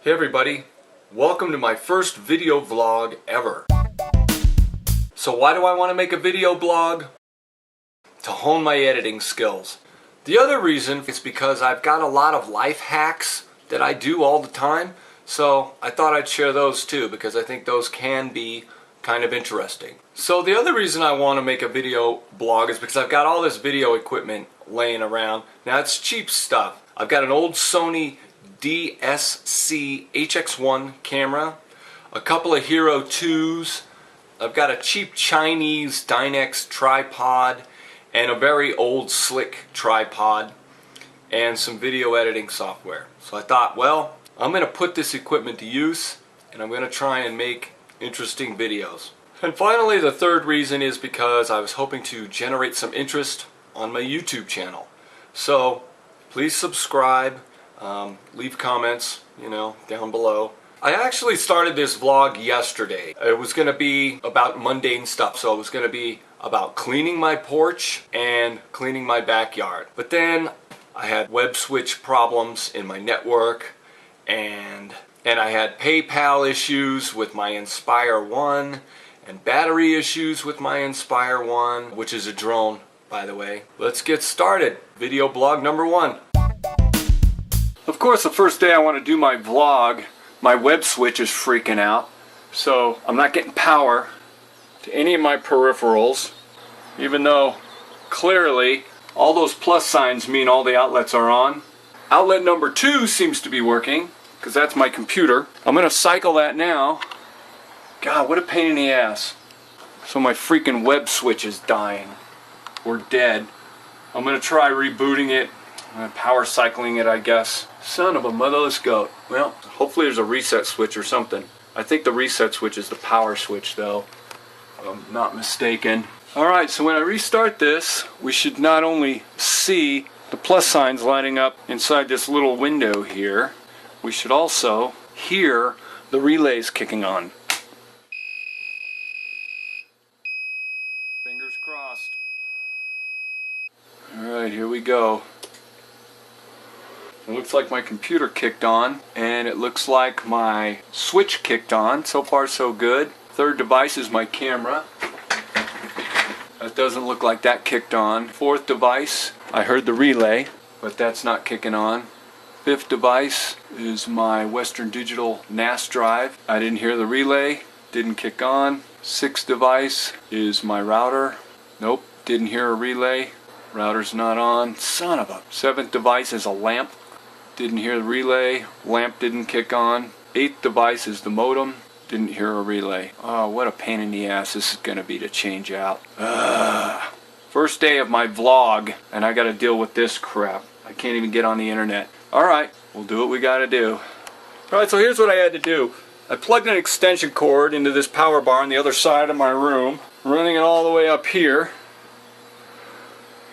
Hey everybody, welcome to my first video vlog ever. So why do I want to make a video blog? To hone my editing skills. The other reason is because I've got a lot of life hacks that I do all the time, so I thought I'd share those too because I think those can be kind of interesting. So the other reason I want to make a video blog is because I've got all this video equipment laying around. Now it's cheap stuff. I've got an old Sony DSC HX1 camera, a couple of Hero 2s, I've got a cheap Chinese Dynex tripod, and a very old slick tripod, and some video editing software. So I thought, well, I'm going to put this equipment to use, and I'm going to try and make interesting videos. And finally, the third reason is because I was hoping to generate some interest on my YouTube channel. So please subscribe. Leave comments, down below. I actually started this vlog yesterday. It was going to be about mundane stuff, so it was going to be about cleaning my porch and cleaning my backyard. But then I had web switch problems in my network, and I had PayPal issues with my Inspire 1 and battery issues with my Inspire 1, which is a drone, by the way. Let's get started. Video blog number 1. Of course, the first day I want to do my vlog, my web switch is freaking out, so I'm not getting power to any of my peripherals, even though clearly all those plus signs mean all the outlets are on. Outlet number 2 seems to be working, because that's my computer. I'm going to cycle that now. God, what a pain in the ass. So my freaking web switch is dying, or dead. I'm going to try rebooting it. Power cycling it, I guess. Son of a motherless goat. Well, hopefully there's a reset switch or something. I think the reset switch is the power switch, though, if I'm not mistaken. Alright, so when I restart this, we should not only see the plus signs lighting up inside this little window here, we should also hear the relays kicking on. Fingers crossed. Alright, here we go. It looks like my computer kicked on, and it looks like my switch kicked on. So far so good. Third device is my camera. That doesn't look like that kicked on. Fourth device, I heard the relay, but that's not kicking on. Fifth device is my Western Digital NAS drive. I didn't hear the relay, didn't kick on. Sixth device is my router. Nope, didn't hear a relay. Router's not on. Son of a... Seventh device is a lamp. Didn't hear the relay, lamp didn't kick on. Eighth device is the modem, didn't hear a relay. Oh, what a pain in the ass this is going to be to change out. First day of my vlog, and I got to deal with this crap. I can't even get on the internet. Alright, we'll do what we got to do. Alright, so here's what I had to do. I plugged an extension cord into this power bar on the other side of my room, running it all the way up here,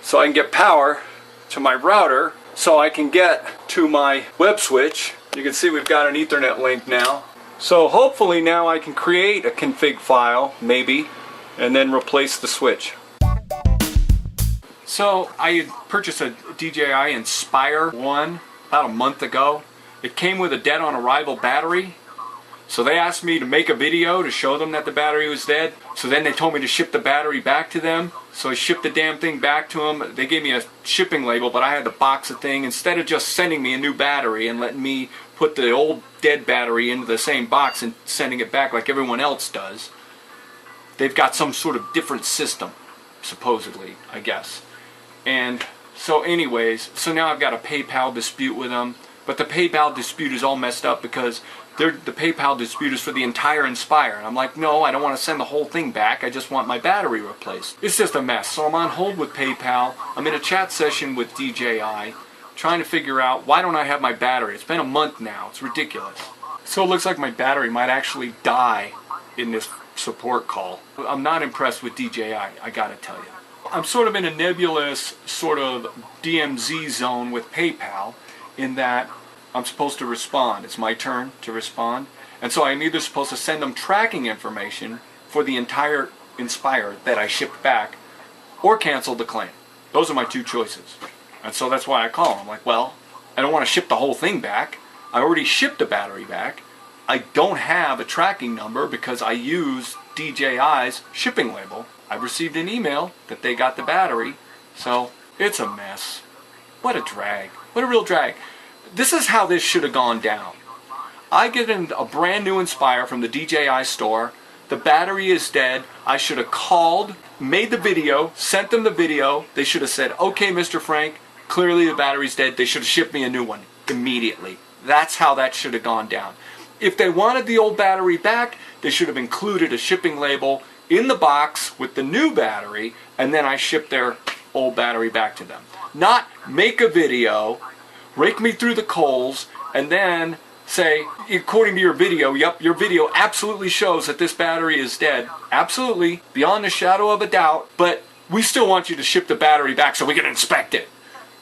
so I can get power to my router, so I can get to my web switch. You can see we've got an Ethernet link now. So hopefully now I can create a config file, maybe, and then replace the switch. So I purchased a DJI Inspire 1 about a month ago. It came with a dead on arrival battery. So they asked me to make a video to show them that the battery was dead. So then they told me to ship the battery back to them. So I shipped the damn thing back to them. They gave me a shipping label, but I had to box the thing. Instead of just sending me a new battery and letting me put the old dead battery into the same box and sending it back like everyone else does, they've got some sort of different system, supposedly, I guess. And so anyways, so now I've got a PayPal dispute with them. But the PayPal dispute is all messed up because the PayPal dispute is for the entire Inspire. And I'm like, no, I don't want to send the whole thing back. I just want my battery replaced. It's just a mess. So I'm on hold with PayPal. I'm in a chat session with DJI trying to figure out why don't I have my battery. It's been a month now. It's ridiculous. So it looks like my battery might actually die in this support call. I'm not impressed with DJI, I gotta tell you. I'm sort of in a nebulous sort of DMZ zone with PayPal in that I'm supposed to respond. It's my turn to respond. And so I'm either supposed to send them tracking information for the entire Inspire that I shipped back or cancel the claim. Those are my two choices. And so that's why I call. I'm like, well, I don't want to ship the whole thing back. I already shipped a battery back. I don't have a tracking number because I used DJI's shipping label. I received an email that they got the battery, so it's a mess. What a drag. What a real drag. This is how this should have gone down. I get a brand new Inspire from the DJI store. The battery is dead. I should have called, made the video, sent them the video. They should have said, okay, Mr. Frank, clearly the battery's dead. They should have shipped me a new one immediately. That's how that should have gone down. If they wanted the old battery back, they should have included a shipping label in the box with the new battery, and then I shipped their old battery back to them. Not make a video, rake me through the coals, and then say, according to your video, yep, your video absolutely shows that this battery is dead. Absolutely, beyond a shadow of a doubt, but we still want you to ship the battery back so we can inspect it.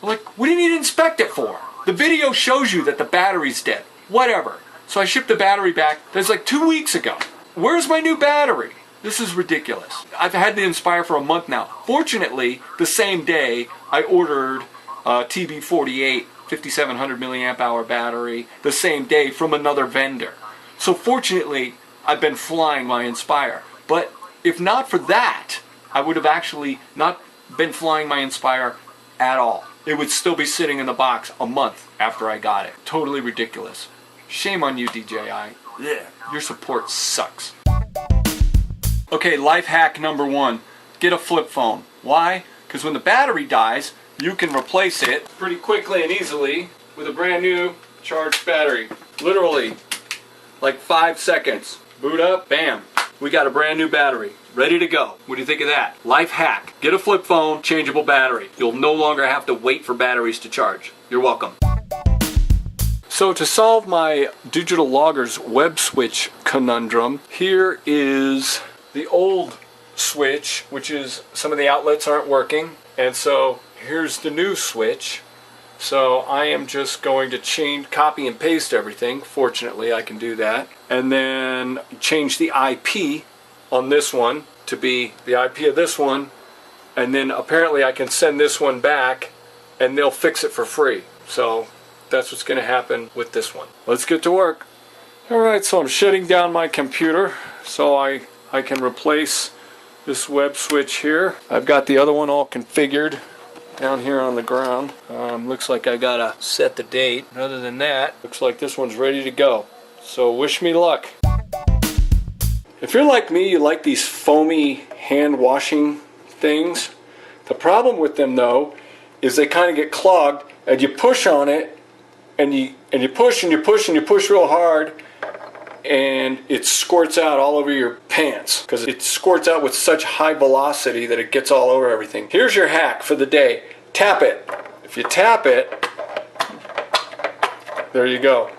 Like, what do you need to inspect it for? The video shows you that the battery's dead. Whatever. So I shipped the battery back. That's like 2 weeks ago. Where's my new battery? This is ridiculous. I've had the Inspire for a month now. Fortunately, the same day I ordered a TB48 5700 milliamp hour battery the same day from another vendor. So fortunately, I've been flying my Inspire. But if not for that, I would have actually not been flying my Inspire at all. It would still be sitting in the box a month after I got it. Totally ridiculous. Shame on you, DJI. Yeah, your support sucks. Okay, life hack number 1. Get a flip phone. Why? Because when the battery dies, you can replace it pretty quickly and easily with a brand new charged battery. Literally, like 5 seconds. Boot up, bam. We got a brand new battery. Ready to go. What do you think of that? Life hack. Get a flip phone, changeable battery. You'll no longer have to wait for batteries to charge. You're welcome. So to solve my digital loggers web switch conundrum, here is the old switch, which is some of the outlets aren't working. And so here's the new switch. So I am just going to copy and paste everything. Fortunately, I can do that. And then change the IP on this one to be the IP of this one. And then apparently I can send this one back and they'll fix it for free. So that's what's going to happen with this one. Let's get to work. Alright, so I'm shutting down my computer so I can replace this web switch here. I've got the other one all configured down here on the ground. Looks like I gotta set the date. Other than that, looks like this one's ready to go. So wish me luck. If you're like me, you like these foamy hand washing things. The problem with them though is they kind of get clogged and you push on it and you push and you push and you push real hard and it squirts out all over your pants because it squirts out with such high velocity that it gets all over everything. Here's your hack for the day. Tap it. If you tap it, there you go.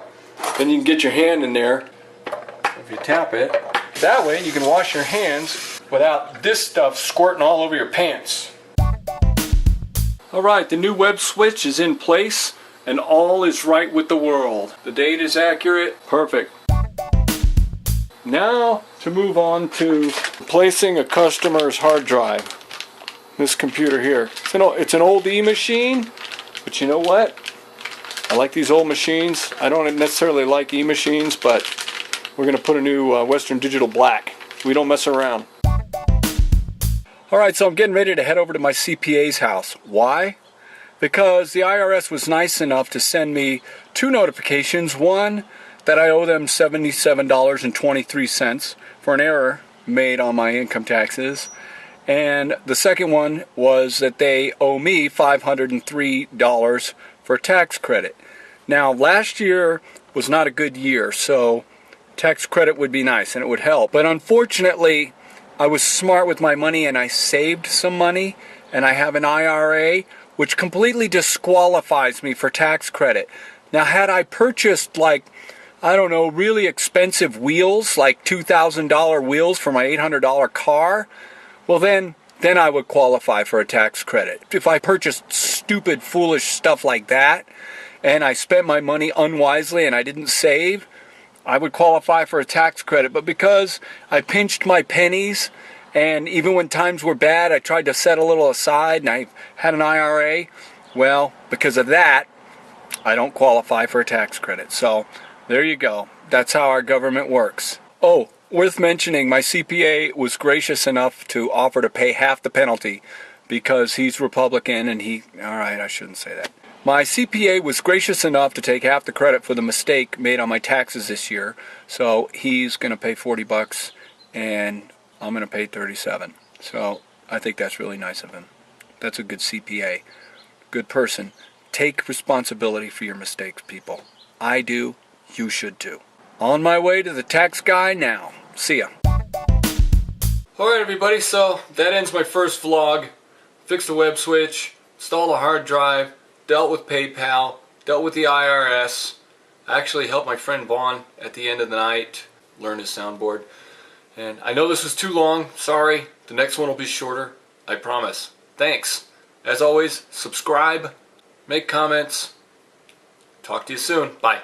Then you can get your hand in there. If you tap it, that way you can wash your hands without this stuff squirting all over your pants. Alright, the new web switch is in place and all is right with the world. The date is accurate. Perfect. Now to move on to replacing a customer's hard drive. This computer here. It's an old e-machine, but you know what? I like these old machines. I don't necessarily like e-machines, but we're going to put a new Western Digital Black. We don't mess around. Alright, so I'm getting ready to head over to my CPA's house. Why? Because the IRS was nice enough to send me 2 notifications. One, that I owe them $77.23 for an error made on my income taxes. And the second one was that they owe me $503 for tax credit. Now, last year was not a good year, so tax credit would be nice and it would help. But unfortunately, I was smart with my money and I saved some money, and I have an IRA which completely disqualifies me for tax credit. Now, had I purchased really expensive wheels, like $2,000 wheels for my $800 car, well then I would qualify for a tax credit. If I purchased stupid, foolish stuff like that, and I spent my money unwisely and I didn't save, I would qualify for a tax credit. But because I pinched my pennies, and even when times were bad, I tried to set a little aside, and I had an IRA, well, because of that, I don't qualify for a tax credit. So there you go. That's how our government works. Oh, worth mentioning, my CPA was gracious enough to offer to pay half the penalty because he's Republican and alright, I shouldn't say that. My CPA was gracious enough to take half the credit for the mistake made on my taxes this year. So he's going to pay $40 and I'm going to pay $37. So I think that's really nice of him. That's a good CPA. Good person. Take responsibility for your mistakes, people. I do. You should too. On my way to the tax guy now. See ya. Alright everybody, so that ends my first vlog. Fixed the web switch, installed a hard drive, dealt with PayPal, dealt with the IRS. I actually helped my friend Vaughn at the end of the night learn his soundboard. And I know this was too long, sorry. The next one will be shorter, I promise. Thanks. As always, subscribe, make comments. Talk to you soon. Bye.